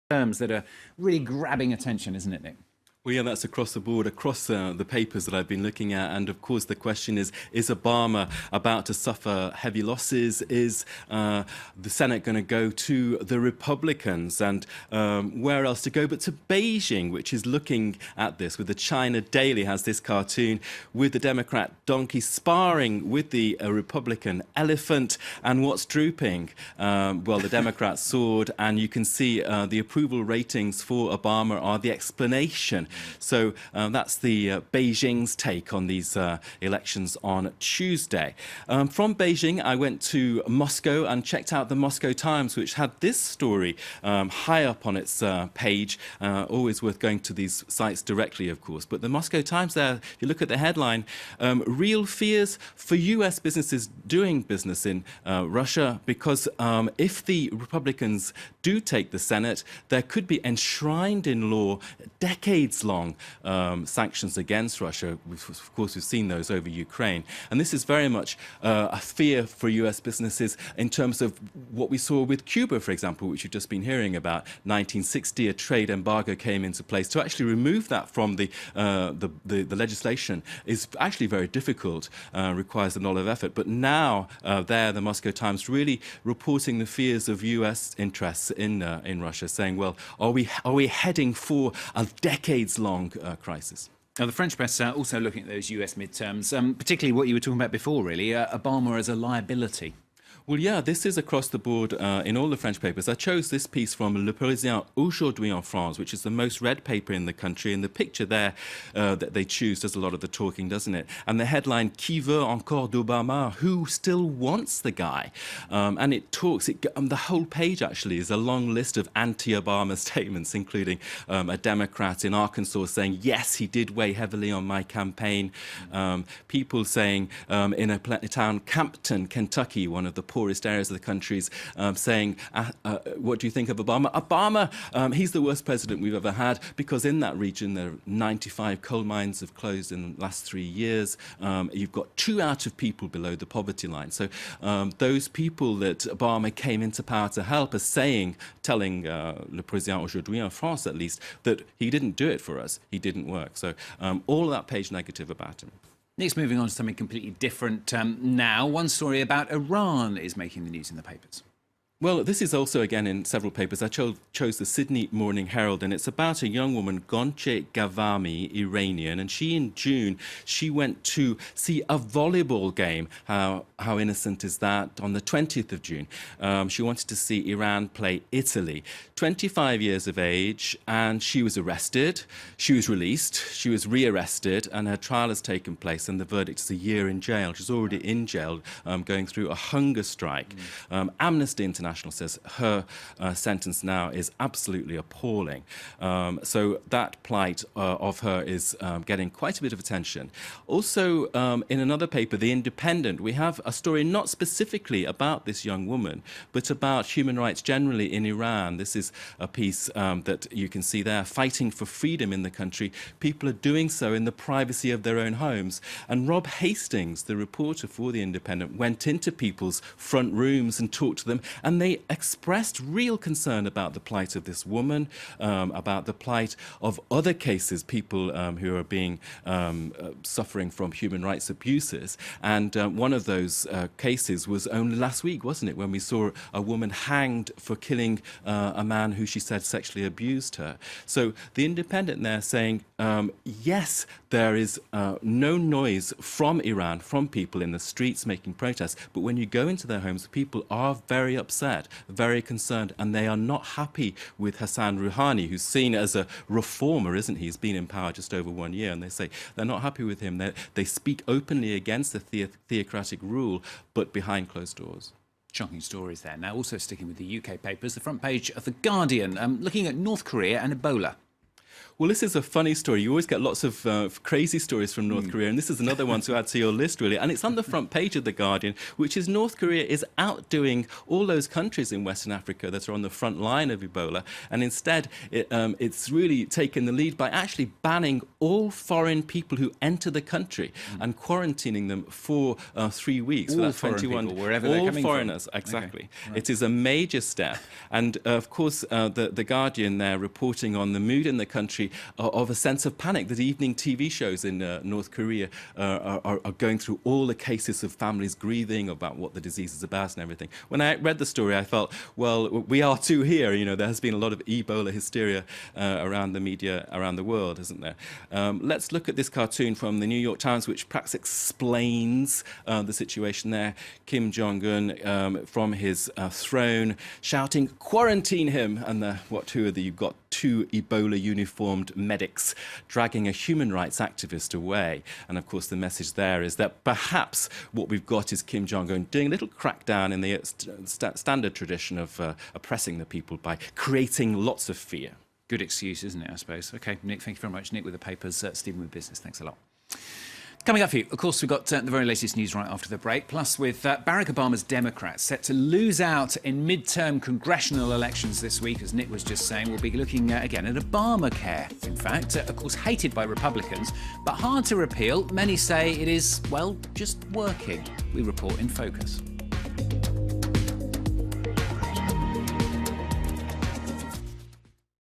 terms that are really grabbing attention, isn't it, Nick? Well, yeah, that's across the board, across the papers that I've been looking at. And of course, the question is Obama about to suffer heavy losses? Is the Senate going to go to the Republicans? And where else to go but to Beijing, which is looking at this with the China Daily has this cartoon with the Democrat donkey sparring with the Republican elephant. And what's drooping? Well, the Democrat sword. And you can see the approval ratings for Obama are the explanation. So that's the Beijing's take on these elections on Tuesday. From Beijing, I went to Moscow and checked out the Moscow Times, which had this story high up on its page. Always worth going to these sites directly, of course. But the Moscow Times there, if you look at the headline, real fears for US businesses doing business in Russia, because if the Republicans do take the Senate, there could be enshrined in law decades-long sanctions against Russia. Of course, we've seen those over Ukraine. And this is very much a fear for US businesses in terms of what we saw with Cuba, for example, which you've just been hearing about. 1960, a trade embargo came into place. To actually remove that from the legislation is actually very difficult, requires a lot of effort. But now, the Moscow Times really reporting the fears of US interests in Russia, saying, well, are we heading for a decades-long crisis? Now, the French press are also looking at those US midterms, particularly what you were talking about before, really, Obama as a liability. Well, yeah, this is across the board in all the French papers. I chose this piece from Le Parisien aujourd'hui en France, which is the most read paper in the country. And the picture there that they choose does a lot of the talking, doesn't it? And the headline, Qui veut encore d'Obama? Who still wants the guy? And it talks, the whole page actually is a long list of anti-Obama statements, including a Democrat in Arkansas saying, yes, he did weigh heavily on my campaign. People saying in a town, Campton, Kentucky, one of the poorest areas of the countries, saying, what do you think of Obama? Obama, he's the worst president we've ever had, because in that region, there are 95 coal mines have closed in the last 3 years. You've got 2 out of people below the poverty line. So those people that Obama came into power to help are telling Le Président aujourd'hui en France, at least, that he didn't do it for us. He didn't work. So all of that page negative about him. Next, moving on to something completely different now. One story about Iran is making the news in the papers. Well, this is also, again, in several papers. I chose the Sydney Morning Herald, and it's about a young woman, Gonche Ghavami, Iranian, and in June, she went to see a volleyball game. How innocent is that? On the 20th of June, she wanted to see Iran play Italy. 25 years of age, and she was arrested. She was released. She was rearrested, and her trial has taken place, and the verdict is a year in jail. She's already in jail, going through a hunger strike. Amnesty International says her sentence now is absolutely appalling. So that plight of her is getting quite a bit of attention. Also, in another paper, The Independent, we have a story not specifically about this young woman, but about human rights generally in Iran. This is a piece that you can see there, fighting for freedom in the country. People are doing so in the privacy of their own homes. And Rob Hastings, the reporter for The Independent, went into people's front rooms and talked to them, and they expressed real concern about the plight of this woman, about the plight of other cases, people who are being suffering from human rights abuses. And one of those cases was only last week, wasn't it, when we saw a woman hanged for killing a man who she said sexually abused her. So The Independent there saying, yes, there is no noise from Iran, from people in the streets making protests, but when you go into their homes, people are very upset, very concerned, and they are not happy with Hassan Rouhani, who's seen as a reformer, isn't he? He's been in power just over 1 year, and they say they're not happy with him. They speak openly against the theocratic rule, but behind closed doors. Shocking stories there. Now, also sticking with the UK papers, the front page of The Guardian, looking at North Korea and Ebola. Well, this is a funny story. You always get lots of crazy stories from North Korea, and this is another one to add to your list, really. And it's on the front page of The Guardian, which is North Korea is outdoing all those countries in Western Africa that are on the front line of Ebola. And instead, it's really taken the lead by actually banning all foreign people who enter the country and quarantining them for 3 weeks. All so foreign 21, people, wherever they're coming foreigners, from. exactly. Okay. Right. It is a major step. And, of course, the Guardian there reporting on the mood in the country of a sense of panic. The evening TV shows in North Korea are going through all the cases of families grieving about what the disease is about and everything. When I read the story, I felt, well, we are too here. You know, there has been a lot of Ebola hysteria around the media around the world, isn't there? Let's look at this cartoon from the New York Times, which perhaps explains the situation there. Kim Jong-un from his throne shouting, "Quarantine him!" And you've got two Ebola uniformed medics dragging a human rights activist away. And of course, the message there is that perhaps what we've got is Kim Jong-un doing a little crackdown in the standard tradition of oppressing the people by creating lots of fear. Good excuse, isn't it, I suppose? OK, Nick, thank you very much. Nick with the papers, Stephen with business. Thanks a lot. Coming up for you, of course, we've got the very latest news right after the break, plus with Barack Obama's Democrats set to lose out in midterm congressional elections this week, as Nick was just saying. We'll be looking again at Obamacare, in fact, of course, hated by Republicans, but hard to repeal. Many say it is, well, just working. We report in Focus.